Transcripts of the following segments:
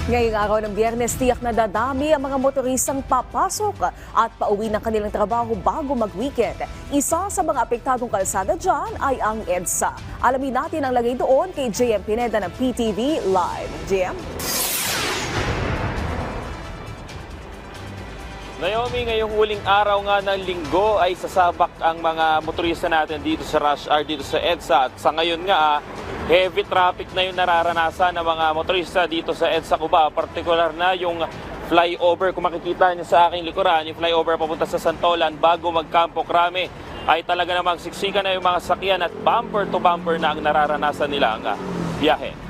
Ngayong araw ng Biyernes, tiyak na dadami ang mga motoristang papasok at pauwi ng kanilang trabaho bago mag-weekend. Isa sa mga apektadong kalsada dyan ay ang EDSA. Alamin natin ang lagay doon kay JM Pineda ng PTV Live. JM? Naomi, ngayong huling araw nga ng linggo ay sasabak ang mga motorista natin dito sa rush hour, dito sa EDSA. At sa ngayon nga, heavy traffic na yung nararanasan ng mga motorista dito sa EDSA Cubao. Partikular na yung flyover, kung makikita niyo sa aking likuran, yung flyover papunta sa Santolan bago mag-Campo Crame, ay talaga namang siksika na yung mga sakyan at bumper to bumper na ang nararanasan nila ang biyahe.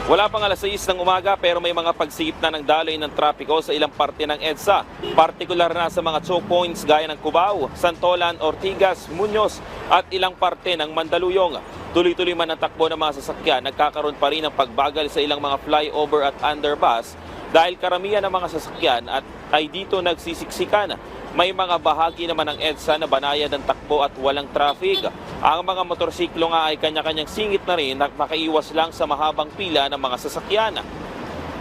Wala pang alas 6 ng umaga pero may mga pagsigip na ng daloy ng trapiko sa ilang parte ng EDSA. Partikular na sa mga choke points gaya ng Cubao, Santolan, Ortigas, Muñoz at ilang parte ng Mandaluyong. Tuloy-tuloy man ang takbo ng mga sasakyan, nagkakaroon pa rin ng pagbagal sa ilang mga flyover at underpass dahil karamihan ng mga sasakyan ay dito nagsisiksikan. May mga bahagi naman ng EDSA na banayad ng takbo at walang traffic. Ang mga motorsiklo nga ay kanya-kanyang singit na rin at makaiwas lang sa mahabang pila ng mga sasakyan.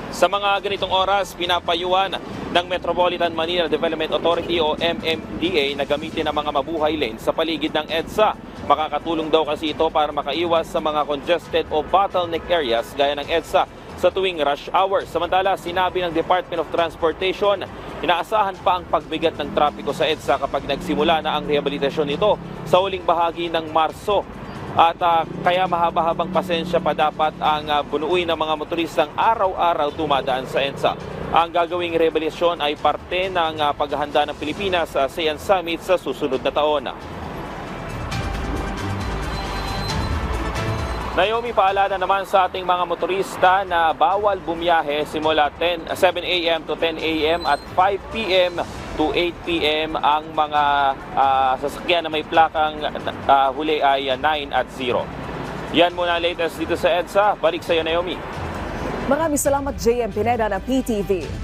Sa mga ganitong oras, pinapayuhan ng Metropolitan Manila Development Authority o MMDA na gamitin ang mga mabuhay lane sa paligid ng EDSA. Makakatulong daw kasi ito para makaiwas sa mga congested o bottleneck areas gaya ng EDSA sa tuwing rush hour. Samantala, sinabi ng Department of Transportation, inaasahan pa ang pagbigat ng trapiko sa EDSA kapag nagsimula na ang rehabilitasyon nito sa huling bahagi ng Marso. At kaya mahaba-habang pasensya pa dapat ang bunuin ng mga motoristang araw-araw dumadaan sa EDSA. Ang gagawing rehabilitasyon ay parte ng paghahanda ng Pilipinas sa ASEAN Summit sa susunod na taon. Naomi, paalala naman sa ating mga motorista na bawal bumiyahe simula 7 a.m. to 10 a.m. at 5 p.m. to 8 p.m. Ang mga sasakyan na may plakang huli ay 9 at 0. Yan muna latest dito sa EDSA. Balik sa iyo, Naomi. Maraming salamat, JM Pineda ng PTV.